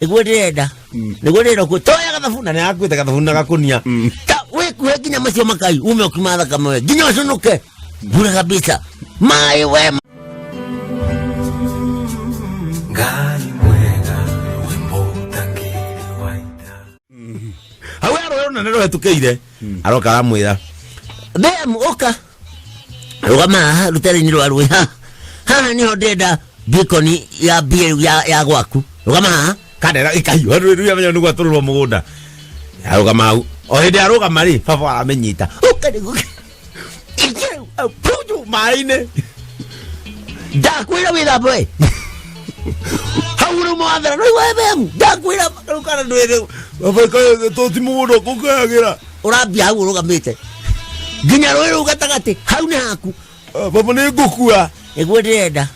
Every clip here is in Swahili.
Egwededa. Negwededa ko toya katafuna ne akwita katafuna kakunia. Ta we kuheki nyama sio makai ume ukimada kama we. Ginya sunuke. Bure kabisa. Mai we. Gali mwega wimbo tangiri waita. Hawe na nero etukeire. Aroka amwira. Dem oka. Rugama rutere ni rwaru ha. Ha ni hodeda bikoni ya bie ya gwaku. Rugama kadera ikayo ruru ya menya nugwa turwo mugunda. Rugama o hede arugama ri baba aramenyita. Ukade guke. Ije puju maine. Da kwira wira boy. Hauru mo andra no webem. Da kwira rukana ndwere. Baba ka to timudo kukagira. Urabia hauru gamite. Ginya rwero gatagate haune haku. Baba ne gukua. Egwededa.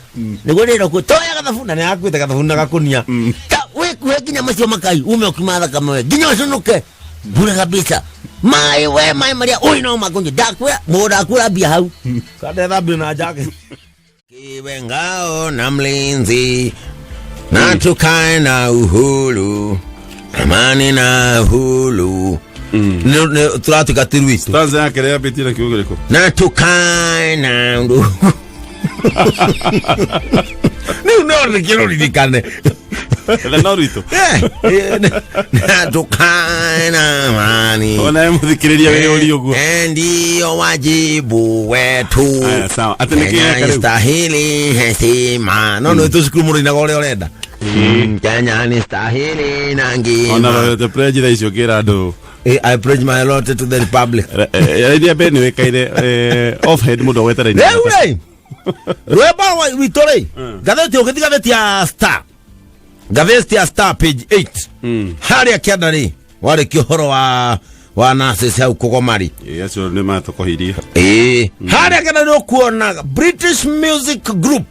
Negwededa ko toya katafuna ne akwita katafuna kakunia. Ta we kuheki nyama sio makai ume ukimada kama we. Ginya sunuke. Bure kabisa. Mai we mai Maria oi no magonje dakwa moda kula bia hau. Kada rabi na jake. Kibengao na mlinzi. Na tukae na uhuru. Amani na uhuru. Tulatu katiruisi. Tanza yake lea petira kiugereko. Na tukae na uhuru. Ni unore quiero ridicane. La Norito. Na tukae na amani. Ona mudhikiria wewe uliogo. Ndio wajibu wetu. Sawa. Atanikia karibu. Stahili heshima. No tusikuru muri na gole olenda. Kenya ni stahili na ngima. Ona the prejudice yokera do. I pledge my loyalty to the republic. Idea bene wekaire off head mudo wetara ina. Hey. Reba wa Victoria. Gazeti ukitiga gazeti ya Star. Gazeti ya Star page 8. Hari ya kiadari. Wale kihoro wa nurses au Kogomari. Yes, ni matoko hiria. Hari ya kiadari okuona British Music Group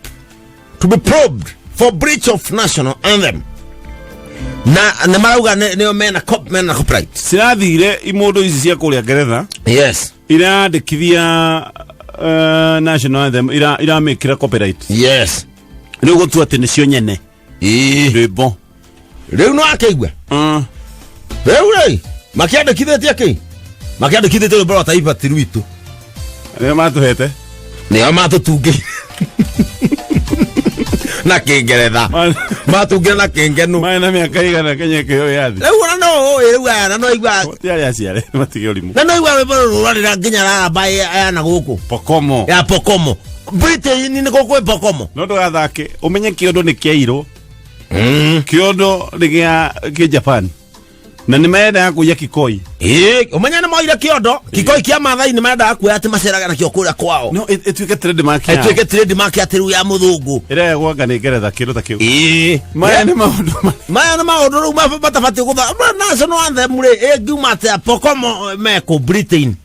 to be probed for breach of national anthem. Na marauga neo mena copyright. Sirathire imodo ici cia kuria Ngeretha. Yes. Ira ndikithia national anthem ira mekira copyright. Yes. Riu gutua ati nicio nyene. Rwimbo. Riu no akaigua. Riu makiandikithĩtie aki. Makiandikithĩtie rwimbo rwa taifa ti rwitu. Nĩo matuhete. Nĩo matũtungĩ. Na Kĩngeretha. Matungĩra na kĩngenu. Maana mĩaka igana Kenya kĩyo yathi. Riu ana no igua. Tiari aciare matige ũrimũ. Na no igua rwimbo rũrarĩra nginya raramba yana gũkũ. Pokomo. Ya Pokomo. Britain ni gũkũ Pokomo. No ndũgathake umenye kĩondo nĩ kĩairũ. Kĩondo nĩ kĩa Japan. Na nĩ maenda kuya Kikoi. Umenya nĩ moire kĩondo. Kikoi kĩa Maathai nĩ maenda kuya ati maceraga na kĩo kũrĩa kwao. No ituĩke trademark. Ituĩke trademark ya tiru ya mũthũngũ. Ĩrĩa gwanga nĩ Ngeretha kĩndũ ta kĩu. Maya nĩ maũndũ rĩu mabatabatie gũtha. National anthem rĩ ngiuma atĩa Pokomo meko Britain.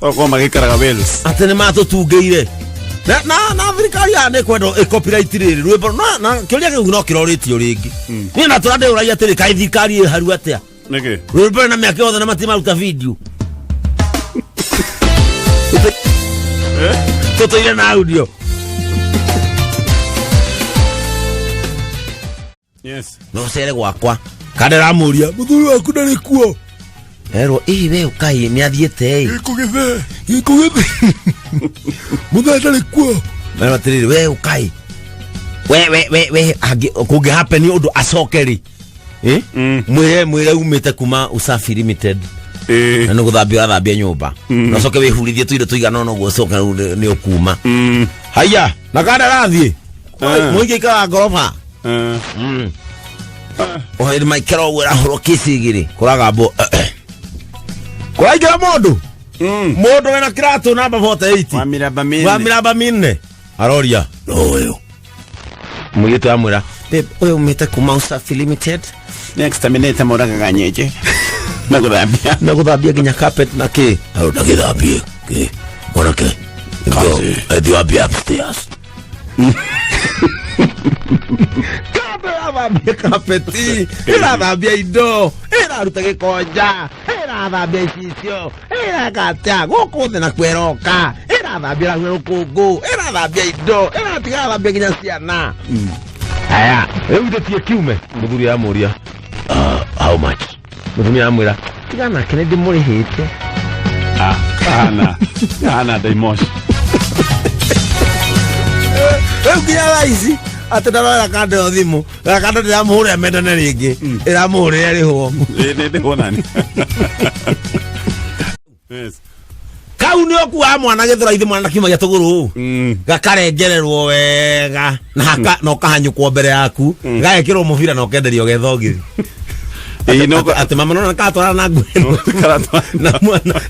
Oko magĩikaraga Wales. Atĩ nĩ matũtungĩire. Na thirikari ya nĩ kwenda copyright rĩrĩ rwĩmbo na kĩũria kĩu no kĩroretio rĩngĩ. Niĩ na tũrande ũraia atĩrĩ kaĩ thirikari ĩharu atĩa. Nĩkĩ? Rwĩmbo na mĩaka yothe na matimaruta video. Tũtũire na audio. Yes. No cere gwakwa. Kadera mũria mũthuri waku ndarĩ kuo. Erwo we ukai nĩ athiĩte Gĩkũgĩthe. Mũthuri ndarĩ kuo. Erwo atĩrĩrĩ we ukai. We kũngĩ happen ũndũ acokeri. Mwĩre umĩte kuma Usafi Limited. Na nĩ gũthambia nyũmba. Na coke wĩhurithie tũire tũigana ũguo ũcoke nĩ ũkuma. Haya, na Kadera athiĩ. Mũingĩ ikara ngoroba. Ohe maikara ũguo rahoro kĩcigĩrĩ. Kũraga mbo. Kũraingĩra mũndũ. Mũndũ wĩna kĩratũ namba 48. Wa miraba minne. Aroria. No ũyũ. Mũirĩtu amwĩra. Babe, ũyũ umĩte kuma Usafi Limited. Next time nĩte mũragaga nyenje. Na gũthambia nginya carpet na kĩ. Arũta gĩthambie. Mwanake. Thambia upstairs. Thambia carpeti. Thambia indo. Ĩraruta gĩkonja. Thambia icio. Ĩrakata. Gũkũ thĩ na kwĩroka. Thambia rũkũngũ. Thambia indo. Thambia nginya ciana. aya eudetie kiume muthuri amuria how much muthuri amwira tigana kene ndimurihite kana daimosh eukia ici atendara kando thimu kando ya muhuri amendane ringi ira muhuri ariho ndihwo nani yes kau ni okuwa mwana githura ithi mwana kimagia tuguru gakarengererwo wega na haka no kahanyukwo mbere yaku gagekirwo mubira no kenderio gethogithi ati mama no nakatwara na ngweno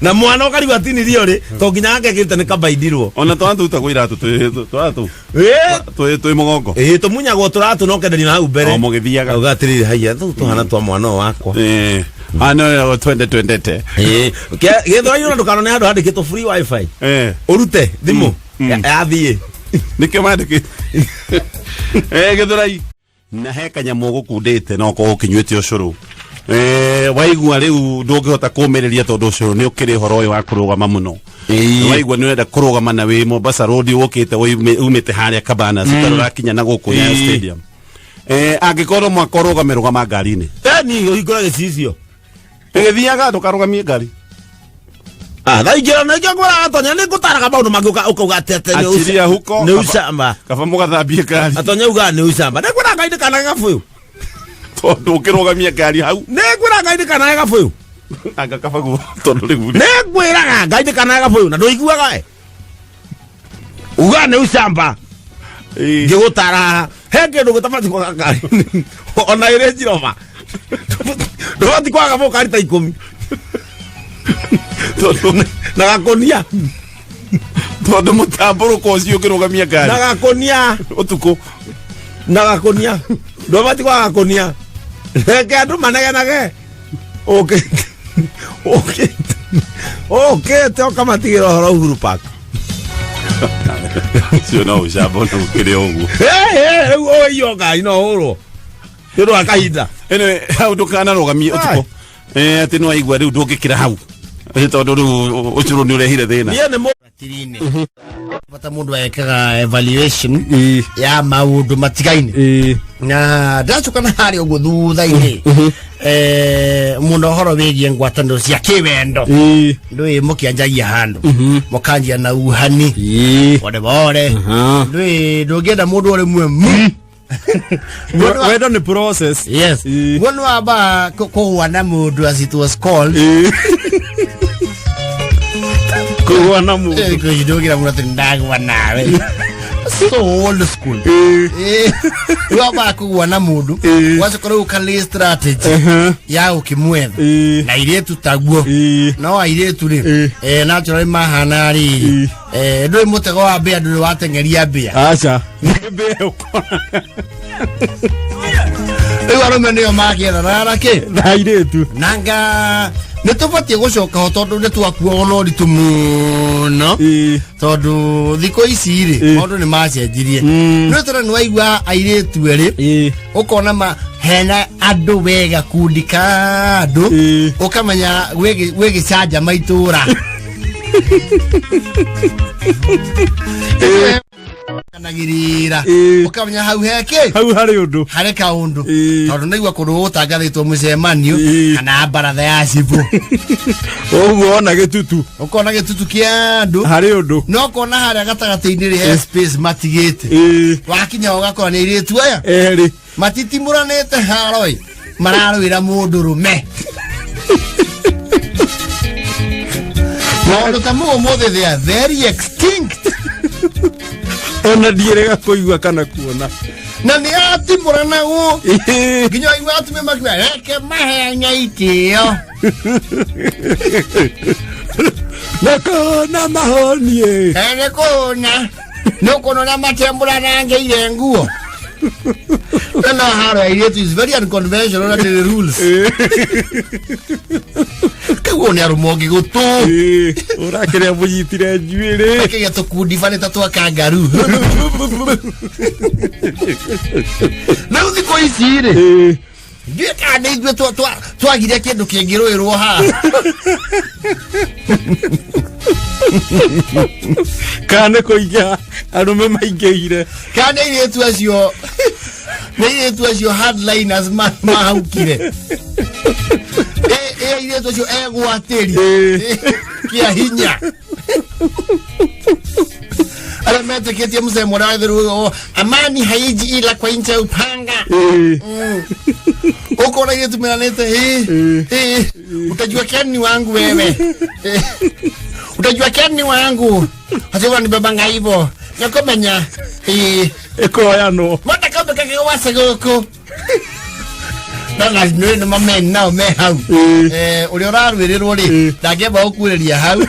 na mwana ukariwa tini riori to nginya ngekirite ni kabaidirwo ona twatuta kwira twatu twi mugongo tumunyagwo turatu no kenderio na hau mbere o mugithiaga ugatirire haiya tuhana twa mwana wakwa ano 2020 gethora yona ndukano ni andu handikitwo free wifi urute thimu athie nikyo mandiki gethora na heka nyamu gukundite no ko ukinyuite ucuru waigua riu ndungihota kumereria tondu ucuru ni ukiri horo uyu wa kurugama muno waigua ni urenda kurugama na wi Mombasa road ukite umite haria Kabana sitarora kinya na guku ya stadium angikorwo mwaka urugame rugama ngari-ini ni uhingura gicicio ngithiaga ndukarugamie ngari thaingĩra na ingĩngwĩra atonya nĩ ngũtaraga maũndũ mangĩ ũkauga achiria huko nĩ ucamba kaba mũgathambie ngari atonya uga nĩ ucamba nĩ ngwĩra Ngai ndĩkanae gabũyũ tondũ ũkĩrũgamia ngari hau nĩ ngwĩra Ngai ndĩkanae gabũyũ anga kaba guo tondũ rĩu nĩ ngwĩraga Ngai ndĩkanae gabũyũ na ndũiguaga uga nĩ ucamba ngĩgũtara he kĩndũ gĩtabatiĩ kwaga ngari ona ĩrĩ njiroma ndũbatiĩ kwaga gabũyũ kari ta 10 na gakonia tondu mutamburuko ucio ukirugamia ngari na gakonia utuku na gakonia ndobati kwa gakonia reke andu manegenage okay toka matigiro horo Uhuru Park sio no ushabo na ukire ogu oyo Ngai no horo ndu akahinda ene hau ndukana rugamia utuku ati no aigua riu ndungikira hau tondu riu ucuru ni urehire thina ye ni muratiri-ini bata mundu ekaga evaluation ya maundu matigaine na ndacukana hari uguo thutha-ini muno horo wigie ngwataniro cia kiwendo ndui mukianjagia handu mukanjia na uhani bore bore ndungienda mundu uri mwe whether the process yes one aba kuwana mundu as it was called kuwana mundu kujidogira mundu ndagwa nawe so old school waba kuwana mundu wase koro ukali strategy ya ukimwetha na iretu taguo no iretu ri naturally mahana ri ndui mutego wa bia ndui watengeria bia acha bia Ewa mene yo magia rara ke na iretu nanga nitubatie gucoka ho tondu ni twakuo no ritu muno tondu thiko ici ri maundu ni macenjirie no tora ni waigua airetu eri ukona ma hena andu wega kundika andu ukamenya wegi canja maitura kanagirira ukamenya hau heke hau hari undu hari kaundu tondu nigua kundu gutangathitwo mucemanio kana baratha ya cibu oguo ona gitutu ukona gitutu kia andu hari undu no kona hari gatagati-ini ri space matigite wakinya ugakora ni iritu aya eri matitimuranite haroi mararwira mundu rume maundu ta mothe they are very extinct ona ndierega kuigua kana kuona na ni atimurana gu nginya igua atume makwa reke mahenya itio nakona mahonie ene kona no kono na matembura nangeire nguo na haro it is very unconventional at the rules kago ni arumogi gutu urakire bujitire njuire kaya to kudifane tatwa kangaru na uthiko isire ndiye kana igwe twagiria kindu kingiruirwo ha kana koiga arume maingĩire kana iretu acio Nei tu as your hardliners mahaukire. Ile tu ego ateri. Kia hinya. Ala mete ketia mzee mwanadhiru amani haiji ila kwa incha upanga. Uko na yetu menaleta utajua kiani wangu wewe. Utajua kiani wangu. Hatiwa ni babanga hivyo. Nakomenya. Eko yano. Mata kama kake wasa goko. Nanga nwe mama na me hau. Ulioraru ri ndageba okureria hau.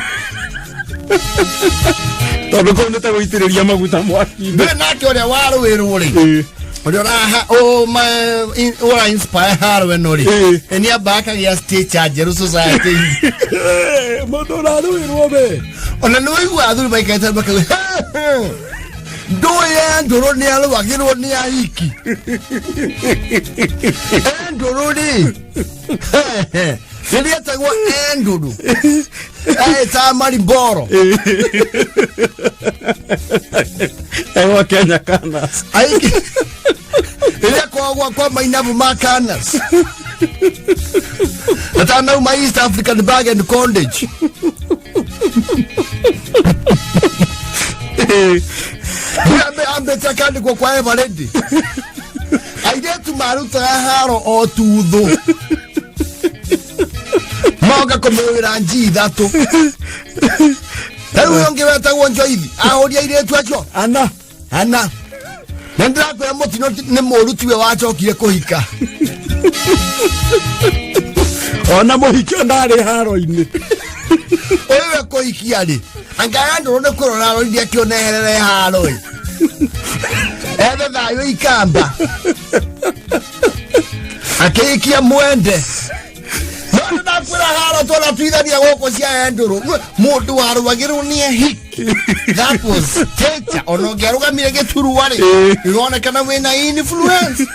Tondu ko nita guitireria maguta mwaki. Nwe nake ore waru ri. Ulioraha ora inspire haru enori. Eni abaka ya state charger society. Motoraru ri. Ona no igu aduru baikaita baka. Doya ndoro ni alo wakiro ni ahiki. Ndoro ni. Seria tagwa ndoro. Ta Mariboro. Ewa Kenya Canas. Ahiki. Ile kwa mainabu makanas. Ata now my East African bag and condage. Ambe takandi kwa Eveready. Aidetu maruta haro o tudo. Moga komewira nji thatu. Taru yongeweta wonjo hivi. Ahoria iretu acho. Ana. Nendra kwa motino ne morutiwe wachokire kuhika. Ona mohikio ndari haro ini. Owe kuhikia ri. Angaya ndoro kurora ro ndia kio neherere haro. Ebe thayo ikamba. Akiikia mwende. Mwana nakwira haro tola tuithania goko cia nduru. Mundu waruagiru nie hiki. That was teacher. Onogeruga mire geturu wari. Yonekana wina influence.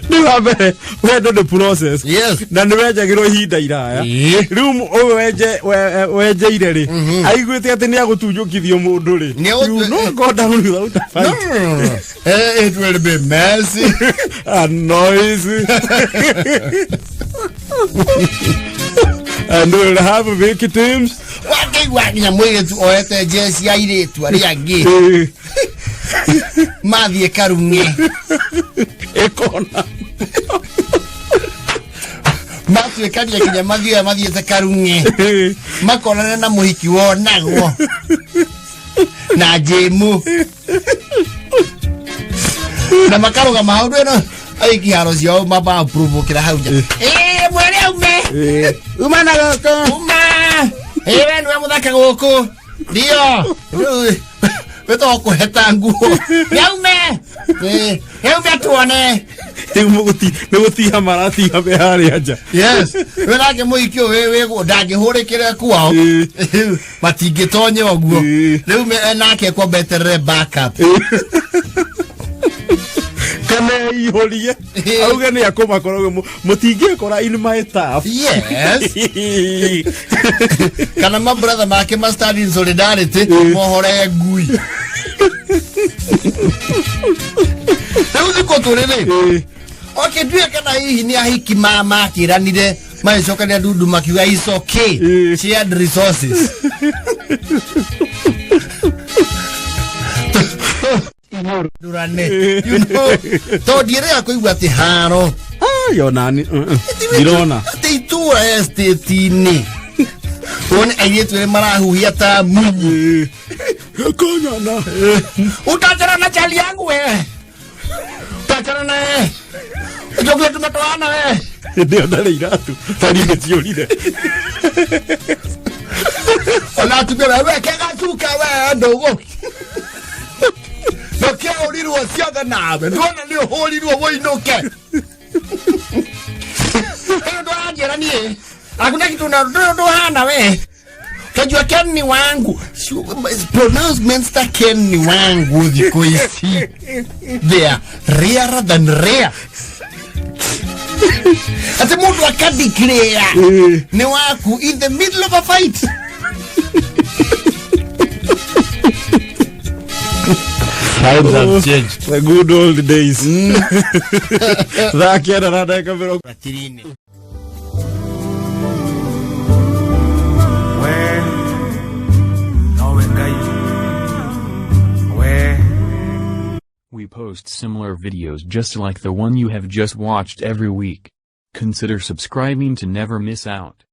Niwabe wedo the process. Yes. Na niweje giro hinda iraya. Riu weje ireri. Aiguite ati ni agutunjukithio mundu ri. No go down without a fight. It will be messy. A noise. And we'll have victims. Waki na mwege tu oete jesi ya ile tu ali agi. Madhi karunge. Ekona. Matu ekadi ya kinya madhi karunge. Makona na muhiki wona go. Na jemu. Na makaruga mahaudu eno. Aiki harosi yao maba approve kila hauja. Mwere ume. Uma na goko. Uma. Ewe nwe muthaka goko. Dio. Weto kuheta nguo. Yaume. Yaume tuone. Muguti hamarati habe hari aja. Yes. Wenake muikio wewe ndage hore kire kwao. Matingitonye oguo. Riu me nake kwa better backup. Kana ihorie. Auga ni akoma korogo mutingie kora in my staff. Yes. Kana my brother make must stand in solidarity mohore ngui. Ndio kotorele. Okay, duya kana hii ni ahiki mama kiranire maishoka ya dudu makiwa is okay. Shared resources. Durane. You know. To dire akuigwa ati haro. Yo nani. Dirona. Teitura este tini. One ayetu marahu yata mungu. Konya na. Utachana na chali yangu wewe. Utachana na wewe. Jogo tumetoana wewe. Ndio dale iratu. Tani ngetiolide. Ona tubera wewe kega tuka wewe ndogo. Noke oliru osiaga nawe. Ndona ndio holiru woinoke. Ndo ajera nie. Hakuna kitu na ndo hana we. Kajua Ken wangu. Pronouncements ta Ken wangu ziko isi. They are rarer than rare. Ati mtu akadeclare ni waku in the middle of a fight. Times have changed. The good old days. Thakiana na ndagĩka mĩrongo Ratirini. We post similar videos just like the one you have just watched every week. Consider subscribing to never miss out.